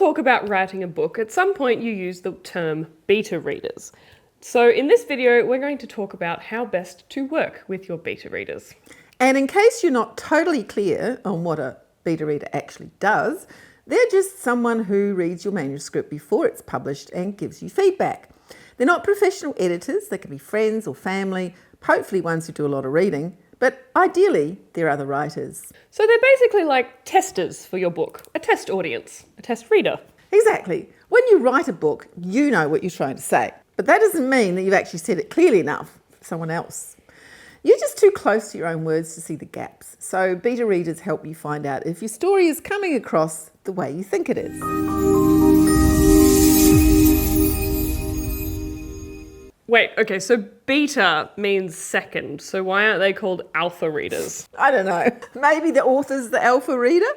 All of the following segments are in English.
talk about writing a book, at some point you use the term beta readers. So in this video, we're going to talk about how best to work with your beta readers. And in case you're not totally clear on what a beta reader actually does, they're just someone who reads your manuscript before it's published and gives you feedback. They're not professional editors. They can be friends or family, hopefully ones who do a lot of reading, but ideally they're other writers. So they're basically like testers for your book, a test audience, a test reader. Exactly. When you write a book, you know what you're trying to say, but that doesn't mean that you've actually said it clearly enough for someone else. You're just too close to your own words to see the gaps. So beta readers help you find out if your story is coming across the way you think it is. Wait, okay, so beta means second, so why aren't they called alpha readers? I don't know. Maybe the author's the alpha reader,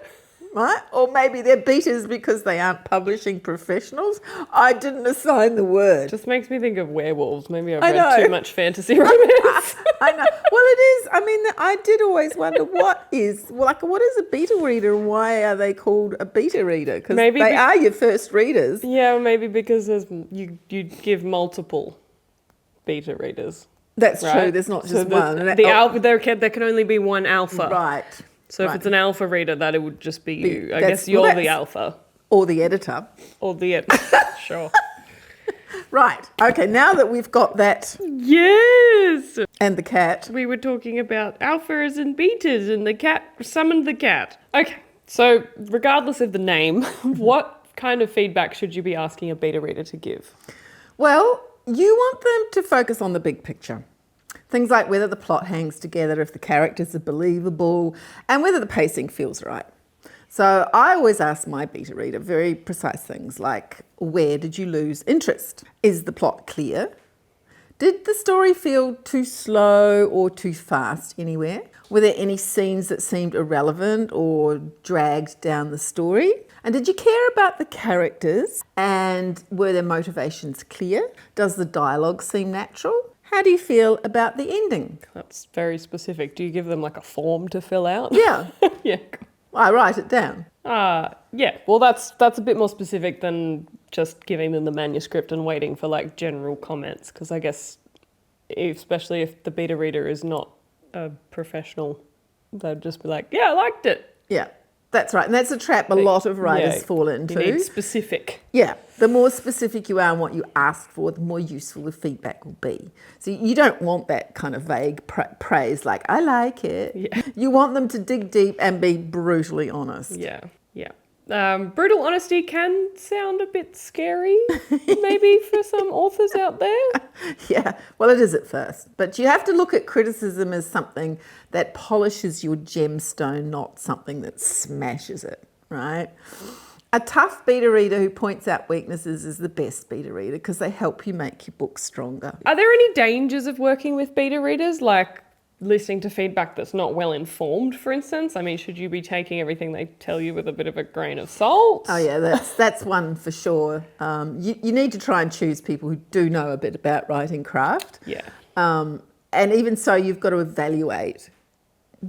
right? Or maybe they're betas because they aren't publishing professionals. I didn't assign the word. Just makes me think of werewolves. Maybe I've I read know. too much fantasy romance. I know. Well, it is. I mean, I did always wonder what is a beta reader and why are they called a beta reader? Because they are your first readers. Yeah, maybe because you give multiple beta readers. That's right? true. There's not just so one. There can only be one alpha. Right. So if it's an alpha reader, that it would just be you. I guess that's the alpha. Or the editor. Or the editor. Sure. Right. Okay, now that we've got that. Yes. And the cat. We were talking about alphas and betas and the cat summoned the cat. Okay. So regardless of the name, what kind of feedback should you be asking a beta reader to give? Well, you want them to focus on the big picture. Things like whether the plot hangs together, if the characters are believable, and whether the pacing feels right. So I always ask my beta reader very precise things like, where did you lose interest? Is the plot clear? Did the story feel too slow or too fast anywhere? Were there any scenes that seemed irrelevant or dragged down the story? And did you care about the characters? And were their motivations clear? Does the dialogue seem natural? How do you feel about the ending? That's very specific. Do you give them like a form to fill out? Yeah. Yeah. I write it down. Yeah. Well, that's a bit more specific than just giving them the manuscript and waiting for like general comments. Because I guess, especially if the beta reader is not a professional, they'd just be like, yeah, I liked it. Yeah. That's right. And that's a trap a lot of writers fall into. You need specific. Yeah. The more specific you are in what you ask for, the more useful the feedback will be. So you don't want that kind of vague praise like, I like it. Yeah. You want them to dig deep and be brutally honest. Yeah. Yeah. Brutal honesty can sound a bit scary, maybe for some authors out there. Yeah, well, it is at first. But you have to look at criticism as something that polishes your gemstone, not something that smashes it, right? A tough beta reader who points out weaknesses is the best beta reader because they help you make your book stronger. Are there any dangers of working with beta readers, like listening to feedback that's not well informed, for instance? I mean, should you be taking everything they tell you with a bit of a grain of salt? Oh yeah, that's one for sure. You need to try and choose people who do know a bit about writing craft. Yeah. And even so, you've got to evaluate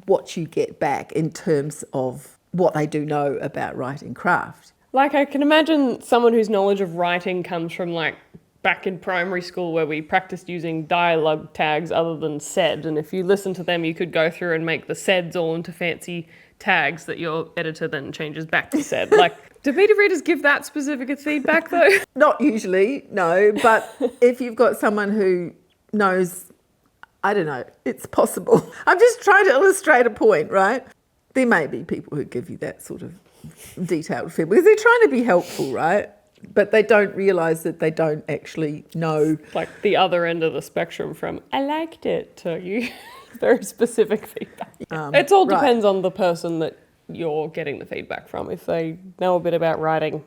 what you get back in terms of what they do know about writing craft. Like, I can imagine someone whose knowledge of writing comes from like back in primary school where we practiced using dialogue tags other than said, and if you listen to them you could go through and make the saids all into fancy tags that your editor then changes back to said. Like, do beta readers give that specific feedback though? Not usually, no, but if you've got someone who knows, I don't know, it's possible. I'm just trying to illustrate a point, right? There may be people who give you that sort of detailed feedback because they're trying to be helpful, right? But they don't realise that they don't actually know. Like the other end of the spectrum from, I liked it, to you. Very specific feedback. It all depends on the person that you're getting the feedback from, if they know a bit about writing.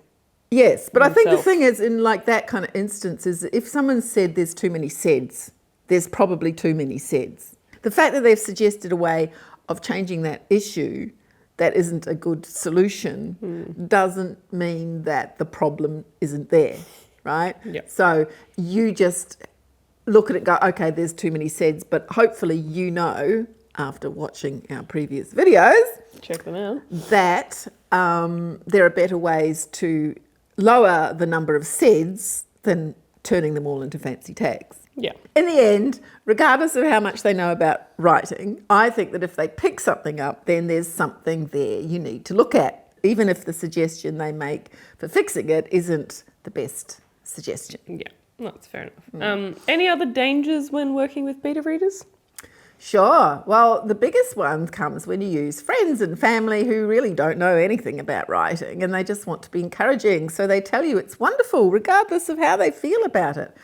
Yes, but I think the thing is, in like that kind of instance, is if someone said there's too many saids, there's probably too many saids. The fact that they've suggested a way of changing that issue that isn't a good solution doesn't mean that the problem isn't there, right? Yep. So you just look at it, go, okay, there's too many saids, but hopefully you know, after watching our previous videos, check them out, that there are better ways to lower the number of SEDs than turning them all into fancy tags. Yeah. In the end, regardless of how much they know about writing, I think that if they pick something up, then there's something there you need to look at, even if the suggestion they make for fixing it isn't the best suggestion. Yeah, that's fair enough. Any other dangers when working with beta readers? Sure. Well, the biggest one comes when you use friends and family who really don't know anything about writing and they just want to be encouraging. So they tell you it's wonderful, regardless of how they feel about it.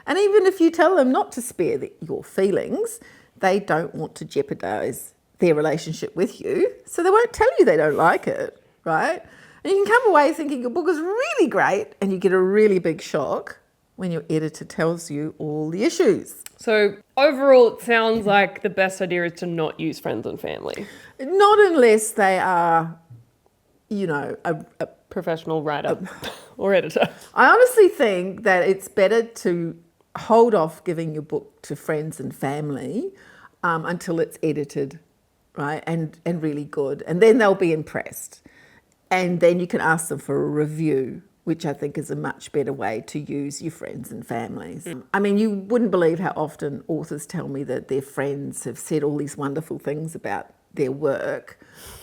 And even if you tell them not to spare your feelings, they don't want to jeopardise their relationship with you. So they won't tell you they don't like it, right? And you can come away thinking your book is really great and you get a really big shock when your editor tells you all the issues. So overall, it sounds like the best idea is to not use friends and family. Not unless they are, you know, a Professional writer or editor. I honestly think that it's better to hold off giving your book to friends and family until it's edited, right, and really good. And then they'll be impressed. And then you can ask them for a review, which I think is a much better way to use your friends and families. I mean, you wouldn't believe how often authors tell me that their friends have said all these wonderful things about their work,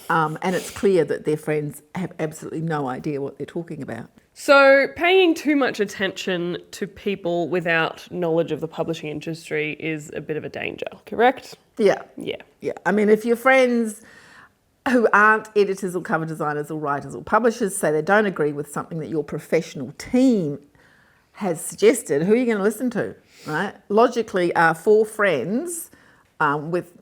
and it's clear that their friends have absolutely no idea what they're talking about. So paying too much attention to people without knowledge of the publishing industry is a bit of a danger, correct? Yeah. Yeah. Yeah. I mean, if your friends who aren't editors or cover designers or writers or publishers say they don't agree with something that your professional team has suggested, who are you going to listen to, right? Logically, are 4 friends with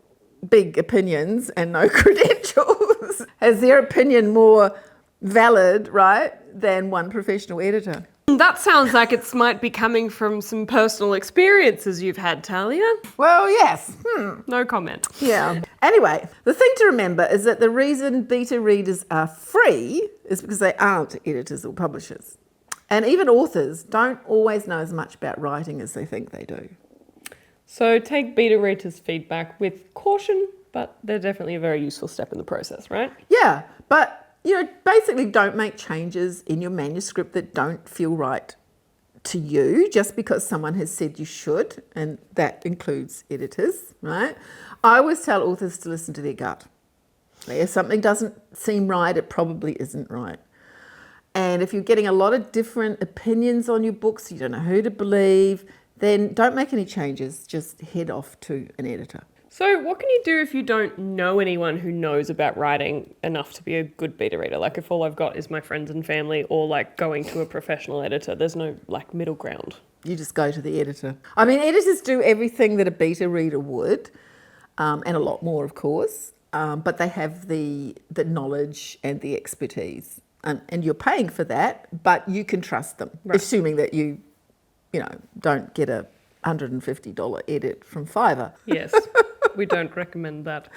big opinions and no credentials, has their opinion more valid, right, than one professional editor? That sounds like it might be coming from some personal experiences you've had, Tahlia. Well, yes. No comment. Yeah. Anyway, the thing to remember is that the reason beta readers are free is because they aren't editors or publishers. And even authors don't always know as much about writing as they think they do. So take beta readers' feedback with caution, but they're definitely a very useful step in the process, right? Yeah, but you know, basically don't make changes in your manuscript that don't feel right to you just because someone has said you should, and that includes editors, right? I always tell authors to listen to their gut. If something doesn't seem right, it probably isn't right. And if you're getting a lot of different opinions on your books, you don't know who to believe, then don't make any changes, just head off to an editor. So what can you do if you don't know anyone who knows about writing enough to be a good beta reader? Like if all I've got is my friends and family or like going to a professional editor, there's no like middle ground. You just go to the editor. I mean, editors do everything that a beta reader would, and a lot more, of course, but they have the knowledge and the expertise. And you're paying for that, but you can trust them, right, assuming that you don't get a $150 edit from Fiverr. Yes. We don't recommend that.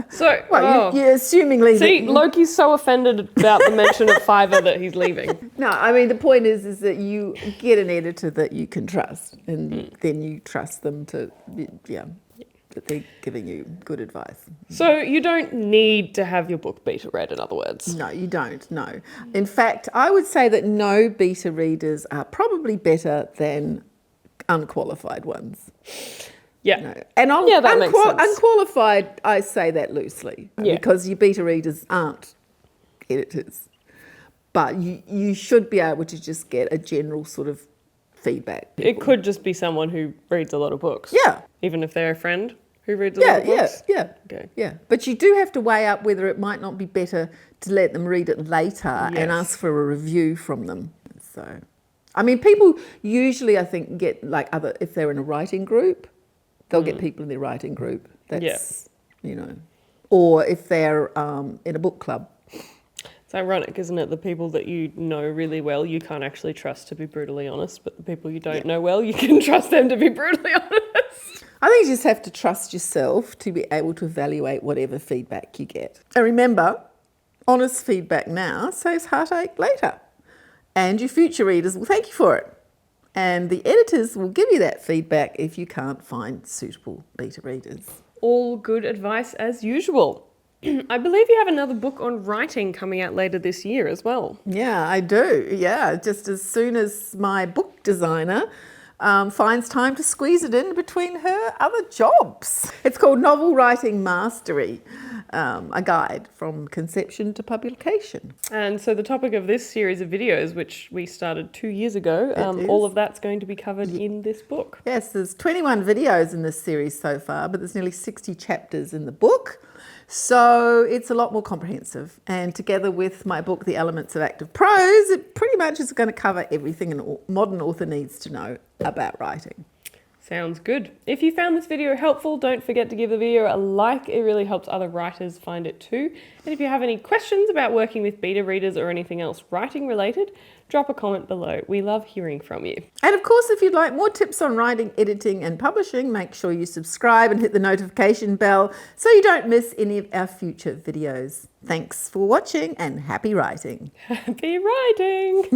So, you're assumingly... See, Loki's so offended about the mention of Fiverr that he's leaving. No, I mean, the point is that you get an editor that you can trust, and then you trust them to, that they're giving you good advice. So you don't need to have your book beta read, in other words? No, you don't, no. In fact, I would say that no beta readers are probably better than unqualified ones. Yeah. No. And that makes sense. Unqualified, I say that loosely, because your beta readers aren't editors. But you should be able to just get a general sort of feedback. It could just be someone who reads a lot of books. Yeah. Even if they're a friend who reads a lot of books? Yeah. Okay. Yeah. But you do have to weigh up whether it might not be better to let them read it later and ask for a review from them. So, I mean, people usually, I think, get if they're in a writing group, they'll get people in their writing group. That's, or if they're in a book club. It's ironic, isn't it? The people that you know really well, you can't actually trust to be brutally honest, but the people you don't know well, you can trust them to be brutally honest. I think you just have to trust yourself to be able to evaluate whatever feedback you get. And remember, honest feedback now saves heartache later. And your future readers will thank you for it. And the editors will give you that feedback if you can't find suitable beta readers. All good advice as usual. I believe you have another book on writing coming out later this year as well. Yeah, I do. Yeah, just as soon as my book designer finds time to squeeze it in between her other jobs. It's called Novel Writing Mastery, a guide from conception to publication. And so the topic of this series of videos, which we started 2 years ago, It all is. of that's going to be covered in this book. Yes, there's 21 videos in this series so far, but there's nearly 60 chapters in the book. So it's a lot more comprehensive. And together with my book, The Elements of Active Prose, it pretty much is going to cover everything a modern author needs to know about writing. Sounds good. If you found this video helpful, don't forget to give the video a like. It really helps other writers find it too. And if you have any questions about working with beta readers or anything else writing related, drop a comment below. We love hearing from you. And of course, if you'd like more tips on writing, editing and publishing, make sure you subscribe and hit the notification bell so you don't miss any of our future videos. Thanks for watching and happy writing. Happy writing!